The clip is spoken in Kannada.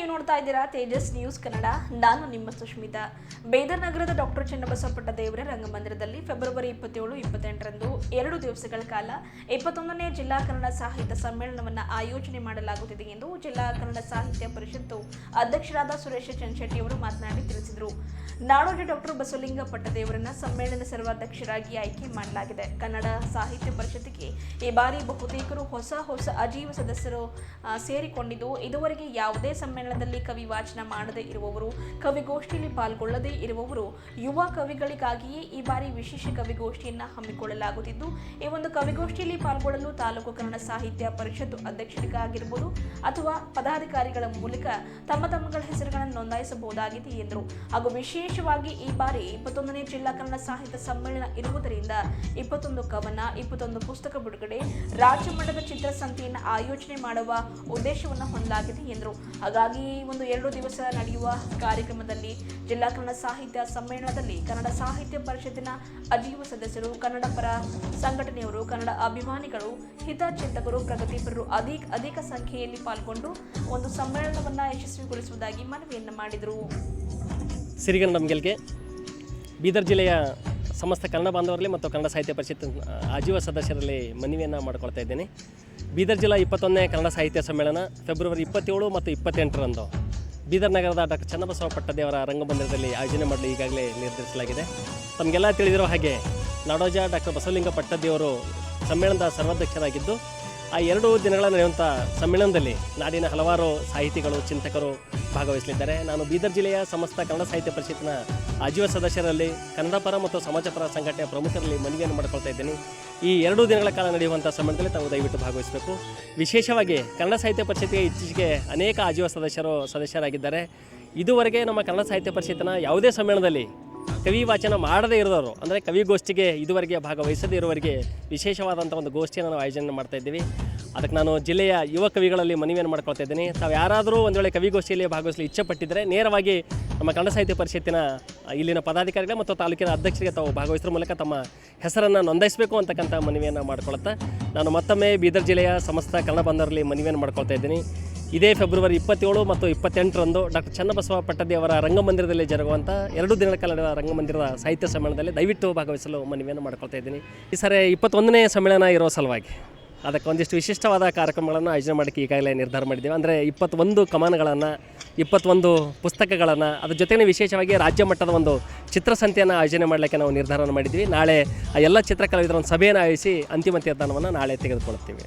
ನೀವು ನೋಡ್ತಾ ಇದ್ದೀರಾ ತೇಜಸ್ ನ್ಯೂಸ್ ಕನ್ನಡ. ನಾನು ನಿಮ್ಮ ಸುಷ್ಮಿತಾ. ಬೇದರ್ ನಗರದ ಡಾಕ್ಟರ್ ಚನ್ನಬಸವ ಪಟ್ಟದೇವರ ರಂಗಮಂದಿರದಲ್ಲಿ ಫೆಬ್ರವರಿ 27, 28ರಂದು 2 ದಿವಸಗಳ ಕಾಲ 21ನೇ ಜಿಲ್ಲಾ ಕನ್ನಡ ಸಾಹಿತ್ಯ ಸಮ್ಮೇಳನವನ್ನು ಆಯೋಜನೆ ಮಾಡಲಾಗುತ್ತಿದೆ ಎಂದು ಜಿಲ್ಲಾ ಕನ್ನಡ ಸಾಹಿತ್ಯ ಪರಿಷತ್ತು ಅಧ್ಯಕ್ಷರಾದ ಸುರೇಶ ಚನ್ಶೆಟ್ಟಿ ಅವರು ಮಾತನಾಡಿ ತಿಳಿಸಿದರು. ನಾಡೋಜ ಡಾಕ್ಟರ್ ಬಸವಲಿಂಗ ಪಟ್ಟದೇವರನ್ನ ಸಮ್ಮೇಳನ ಸರ್ವಾಧ್ಯಕ್ಷರಾಗಿ ಆಯ್ಕೆ ಮಾಡಲಾಗಿದೆ. ಕನ್ನಡ ಸಾಹಿತ್ಯ ಪರಿಷತ್ತಿಗೆ ಈ ಬಾರಿ ಬಹುತೇಕರು ಹೊಸ ಅಜೀವ ಸದಸ್ಯರು ಸೇರಿಕೊಂಡಿದ್ದು, ಇದುವರೆಗೆ ಯಾವುದೇ ಸಮ್ಮೇಳನದಲ್ಲಿ ಕವಿ ವಾಚನ ಮಾಡದೇ ಇರುವವರು, ಕವಿಗೋಷ್ಠಿಯಲ್ಲಿ ಪಾಲ್ಗೊಳ್ಳದೇ ಇರುವವರು, ಯುವ ಕವಿಗಳಿಗಾಗಿಯೇ ಈ ಬಾರಿ ವಿಶೇಷ ಕವಿಗೋಷ್ಠಿಯನ್ನು ಹಮ್ಮಿಕೊಳ್ಳಲಾಗುತ್ತಿದ್ದು, ಈ ಒಂದು ಕವಿಗೋಷ್ಠಿಯಲ್ಲಿ ಪಾಲ್ಗೊಳ್ಳಲು ತಾಲೂಕು ಕನ್ನಡ ಸಾಹಿತ್ಯ ಪರಿಷತ್ತು ಅಧ್ಯಕ್ಷರಿಗಾಗಿರ್ಬೋದು ಅಥವಾ ಪದಾಧಿಕಾರಿಗಳ ಮೂಲಕ ತಮ್ಮಗಳ ಹೆಸರುಗಳನ್ನು ನೋಂದಾಯಿಸಬಹುದಾಗಿದೆ ಎಂದರು. ಹಾಗೂ ವಿಶೇಷವಾಗಿ ಈ ಬಾರಿ 21ನೇ ಜಿಲ್ಲಾ ಕನ್ನಡ ಸಾಹಿತ್ಯ ಸಮ್ಮೇಳನ ಇರುವುದರಿಂದ 21 ಕವನ, 21 ಪುಸ್ತಕ ಬಿಡುಗಡೆ, ರಾಜ್ಯ ಮಟ್ಟದ ಚಿತ್ರಸಂತೆಯನ್ನು ಆಯೋಜನೆ ಮಾಡುವ ಉದ್ದೇಶವನ್ನು ಹೊಂದಲಾಗಿದೆ ಎಂದರು. ಹಾಗಾಗಿ ಒಂದು 2 ದಿವಸ ನಡೆಯುವ ಕಾರ್ಯಕ್ರಮದಲ್ಲಿ ಜಿಲ್ಲಾ ಕನ್ನಡ ಸಾಹಿತ್ಯ ಸಮ್ಮೇಳನದಲ್ಲಿ ಕನ್ನಡ ಸಾಹಿತ್ಯ ಪರಿಷತ್ತಿನ ಅಜೀವ ಸದಸ್ಯರು, ಕನ್ನಡ ಪರ ಸಂಘಟನೆಯವರು, ಕನ್ನಡ ಅಭಿಮಾನಿಗಳು, ಹಿತಚಿಂತಕರು, ಪ್ರಗತಿಪರರು ಅಧಿಕ ಸಂಖ್ಯೆಯಲ್ಲಿ ಪಾಲ್ಗೊಂಡು ಒಂದು ಸಮ್ಮೇಳನವನ್ನು ಯಶಸ್ವಿಗೊಳಿಸುವುದಾಗಿ ಮನವಿಯನ್ನು ಮಾಡಿದರು. ಸಿರಿಗನ್ನಡ ಗೆಲ್ಗೆ ಬೀದರ್ ಜಿಲ್ಲೆಯ ಸಮಸ್ತ ಕನ್ನಡ ಬಾಂಧವರಲ್ಲಿ ಮತ್ತು ಕನ್ನಡ ಸಾಹಿತ್ಯ ಪರಿಷತ್ ಆಜೀವ ಸದಸ್ಯರಲ್ಲಿ ಮನವಿಯನ್ನು ಮಾಡಿಕೊಳ್ತಾ ಇದ್ದೇನೆ. ಬೀದರ್ ಜಿಲ್ಲಾ 21ನೇ ಕನ್ನಡ ಸಾಹಿತ್ಯ ಸಮ್ಮೇಳನ ಫೆಬ್ರವರಿ 27 ಮತ್ತು 28ರಂದು ಬೀದರ್ ನಗರದ ಡಾಕ್ಟರ್ ಚನ್ನಬಸವ ಪಟ್ಟದೇವರ ರಂಗಮಂದಿರದಲ್ಲಿ ಆಯೋಜನೆ ಮಾಡಲು ಈಗಾಗಲೇ ನಿರ್ಧರಿಸಲಾಗಿದೆ. ತಮಗೆಲ್ಲ ತಿಳಿದಿರೋ ಹಾಗೆ ನಾಡೋಜ ಡಾಕ್ಟರ್ ಬಸವಲಿಂಗ ಪಟ್ಟದೇವರು ಸಮ್ಮೇಳನದ ಸರ್ವಾಧ್ಯಕ್ಷರಾಗಿದ್ದು, ಆ 2 ದಿನಗಳ ನಡೆಯುವಂಥ ಸಮ್ಮೇಳನದಲ್ಲಿ ನಾಡಿನ ಹಲವಾರು ಸಾಹಿತಿಗಳು, ಚಿಂತಕರು ಭಾಗವಹಿಸಲಿದ್ದಾರೆ. ನಾನು ಬೀದರ್ ಜಿಲ್ಲೆಯ ಸಮಸ್ತ ಕನ್ನಡ ಸಾಹಿತ್ಯ ಪರಿಷತ್ತಿನ ಆಜೀವ ಸದಸ್ಯರಲ್ಲಿ, ಕನ್ನಡ ಪರ ಮತ್ತು ಸಮಾಜ ಪರ ಸಂಘಟನೆಯ ಪ್ರಮುಖರಲ್ಲಿ ಮನವಿಯನ್ನು ಮಾಡಿಕೊಳ್ತಾ ಇದ್ದೀನಿ. ಈ 2 ದಿನಗಳ ಕಾಲ ನಡೆಯುವಂಥ ಸಮ್ಮೇಳನದಲ್ಲಿ ತಾವು ದಯವಿಟ್ಟು ಭಾಗವಹಿಸಬೇಕು. ವಿಶೇಷವಾಗಿ ಕನ್ನಡ ಸಾಹಿತ್ಯ ಪರಿಷತ್ತಿಗೆ ಇತ್ತೀಚೆಗೆ ಅನೇಕ ಆಜೀವ ಸದಸ್ಯರಾಗಿದ್ದಾರೆ. ಇದುವರೆಗೆ ನಮ್ಮ ಕನ್ನಡ ಸಾಹಿತ್ಯ ಪರಿಷತ್ತಿನ ಯಾವುದೇ ಸಮ್ಮೇಳನದಲ್ಲಿ ಕವಿ ವಾಚನ ಮಾಡದೇ ಇರೋರು, ಅಂದರೆ ಕವಿಗೋಷ್ಠಿಗೆ ಇದುವರೆಗೆ ಭಾಗವಹಿಸದೇ ಇರುವವರಿಗೆ ವಿಶೇಷವಾದಂಥ ಒಂದು ಗೋಷ್ಠಿಯನ್ನು ನಾವು ಆಯೋಜನೆ ಮಾಡ್ತಾ ಇದ್ದೀವಿ. ಅದಕ್ಕೆ ನಾನು ಜಿಲ್ಲೆಯ ಯುವ ಕವಿಗಳಲ್ಲಿ ಮನವಿಯನ್ನು ಮಾಡ್ಕೊಳ್ತಾ ಇದ್ದೀನಿ. ತಾವು ಯಾರಾದರೂ ಒಂದು ವೇಳೆ ಕವಿಗೋಷ್ಠಿಯಲ್ಲಿ ಭಾಗವಹಿಸಲು ಇಚ್ಛೆಪಟ್ಟಿದ್ದರೆ ನೇರವಾಗಿ ನಮ್ಮ ಕನ್ನಡ ಸಾಹಿತ್ಯ ಪರಿಷತ್ತಿನ ಇಲ್ಲಿನ ಪದಾಧಿಕಾರಿಗಳು ಮತ್ತು ತಾಲೂಕಿನ ಅಧ್ಯಕ್ಷರಿಗೆ ತಾವು ಭಾಗವಹಿಸುವ ಮೂಲಕ ತಮ್ಮ ಹೆಸರನ್ನು ನೋಂದಾಯಿಸಬೇಕು ಅಂತಕ್ಕಂಥ ಮನವಿಯನ್ನು ಮಾಡ್ಕೊಳ್ತಾ ನಾನು ಮತ್ತೊಮ್ಮೆ ಬೀದರ್ ಜಿಲ್ಲೆಯ ಸಮಸ್ತ ಕನ್ನಡ ಬಾಂಧವರಲ್ಲಿ ಮನವಿಯನ್ನು ಮಾಡ್ಕೊಳ್ತಾ ಇದ್ದೀನಿ. ಇದೇ ಫೆಬ್ರವರಿ 27 ಮತ್ತು 28ರಂದು ಡಾಕ್ಟರ್ ಚನ್ನಬಸವ ಪಟ್ಟದೇವರ ರಂಗಮಂದಿರದಲ್ಲಿ ಜರುಗುವಂಥ 2 ದಿನಗಳ ಕಾಲ ನಡೆಯುವ ರಂಗಮಂದಿರದ ಸಾಹಿತ್ಯ ಸಮ್ಮೇಳನದಲ್ಲಿ ದಯವಿಟ್ಟು ಭಾಗವಹಿಸಲು ಮನವಿಯನ್ನು ಮಾಡ್ಕೊಳ್ತಾ ಇದ್ದೀನಿ. ಈ ಸರಿ 21ನೇ ಸಮ್ಮೇಳನ ಇರೋ ಸಲುವಾಗಿ ಅದಕ್ಕೆ ಒಂದಿಷ್ಟು ವಿಶಿಷ್ಟವಾದ ಕಾರ್ಯಕ್ರಮಗಳನ್ನು ಆಯೋಜನೆ ಮಾಡೋಕ್ಕೆ ಈಗಾಗಲೇ ನಿರ್ಧಾರ ಮಾಡಿದ್ದೇವೆ. ಅಂದರೆ 21 ಕಮಾನುಗಳನ್ನು, 21 ಪುಸ್ತಕಗಳನ್ನು, ಅದ್ರ ಜೊತೆಗೆ ವಿಶೇಷವಾಗಿ ರಾಜ್ಯ ಮಟ್ಟದ ಒಂದು ಚಿತ್ರಸಂತೆಯನ್ನು ಆಯೋಜನೆ ಮಾಡಲಿಕ್ಕೆ ನಾವು ನಿರ್ಧಾರವನ್ನು ಮಾಡಿದ್ವಿ. ನಾಳೆ ಆ ಎಲ್ಲ ಚಿತ್ರಕಲಾವಿದರ ಒಂದು ಸಭೆಯನ್ನು ಆಯೋಜಿಸಿ ಅಂತಿಮ ತೀರ್ಮಾನವನ್ನು ನಾಳೆ ತೆಗೆದುಕೊಳ್ಳುತ್ತೀವಿ.